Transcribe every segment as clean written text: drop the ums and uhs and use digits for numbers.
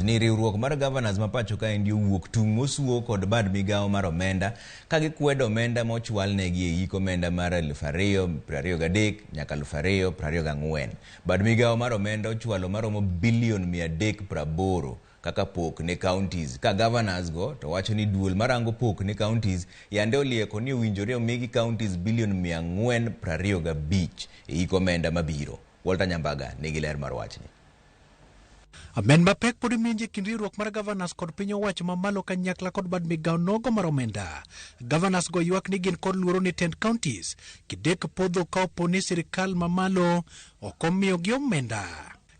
Ni riwruok mar Gavanas mapacho ka endi wuok tung mosuo kod bad migao mar omenda ka gikwedo omenda mochwal negi e giko omenda mar 2023 nyaka 2024. Bad migao mar omenda ochwalo maromo bilion 380 kaka pok ne counties ka Gavanas go to wacho ni duol marango pok ne counties yande olieko ni owinjore omigi counties bilion 425 e giko omenda mabiro. Walter Nyambaga nigi ler mar wachni. Amen mapek pod minje kind riwruok mar Gavanas kod piny owacho mamalo kanyakla kod bad migao nogo mar omenda. Gavanas go ywak ni gin kod luoro ni 10 counties kidek podho ka opo ni sirkal mamalo ok omiyo gi omenda.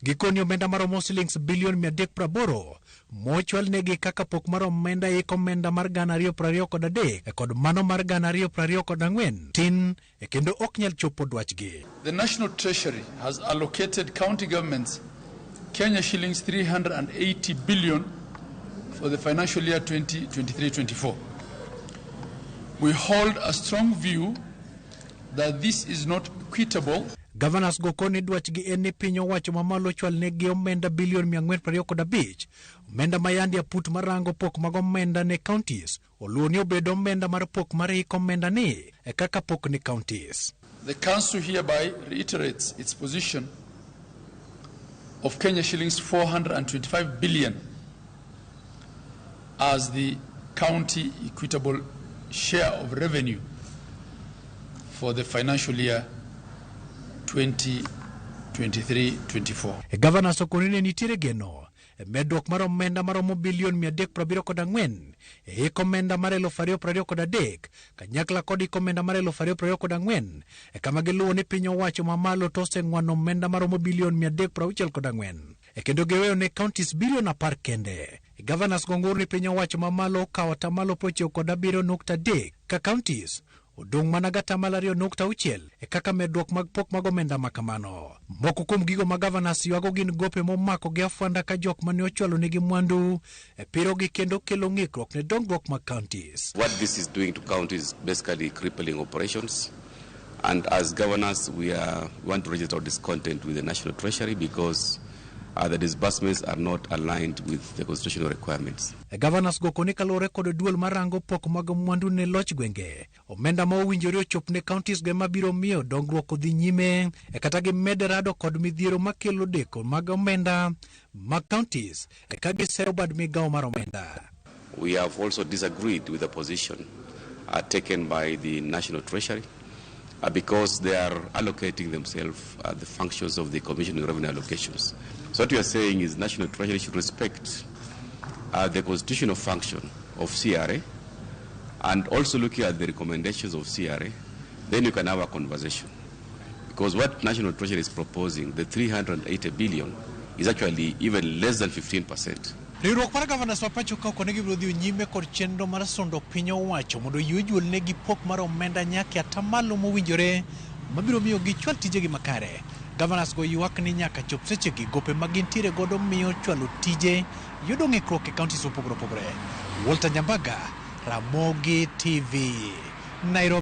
Gikoni omenda maromo shillings bilion 380 mochwal negi kaka pok mar omenda yiko omenda mar 2023 kod mano mar 2024 tin kendo ok nyal chopo dwachgi. The National Treasury has allocated county governments Kenya shillings 380 billion for the financial year 2023-24. We hold a strong view that this is not equitable. Gavanas go koni dwachgi en ni piny owacho mamalo chwal negi omenda bilion 425, omenda mayandi aput marango pok mag omenda ne counties, oluo ni obedo omenda mar pok mar hik omenda ni kaka pok ni counties. The council hereby reiterates its position of Kenya shillings 425 billion as the county equitable share of revenue for the financial year 2023-24. Gavanas okonine nitiere geno medruok mar omenda maromo bilion 374 hik omenda mar 2023 kanyakla kod hik omenda mar 2024 kama giluwo ni piny owacho mamalo to oseng'wano omenda maromo bilion 364 kendo giweyo ne counties bilion 10 kende. Gavanas gong'ur ni piny owacho mamalo okawo atamalo 97.3 ka counties odong' mana gatamalo 2.6 kaka medruok mag pok mag omenda makamano. Moko kuom gigo ma Gavanas ywago gin gope momako gi afwanda ka jok mane ochwalo negi mwandu piro gi kendo kelo ng'ikruok ne dongruok mag counties. What this is doing to counties is basically crippling operations, and as Gavanas we want to register our discontent with the National Treasury because the disbursements are not aligned with the constitutional requirements. Gavanas go koni kalore kod duol marango pok mag mwandu ne loch gwenge. Omenda ma owinjore ochop ne counties ge mabiro miyo dongruok odhi nyime kata gi mederado kod midhiero makelo deko mag omenda mag counties ka gisero bad migao mar omenda. We have also disagreed with the position taken by the National Treasury because they are allocating themselves the functions of the Commission on Revenue Allocations. So what we are saying is National Treasury should respect the constitutional function of CRA and also looking at the recommendations of CRA, then you can have a conversation. Because what National Treasury is proposing, the 380 billion, is actually even less than 15%. Riwruok mar Gavanas mapacho ka ok onegi biro nyime kod chenro mar sondo piny owacho mondo yuejuol negi pok mar omenda nyaka atamalo mowinjore mabiro miyo gichwal tijegi makare. Gavanas go ywak ni nyaka chop sechegi gope magintiere godo miyo chwalo tije yudo ng'ikruok e counties opogore opogore. Walter Nyambaga, Ramogi TV, Nairobi.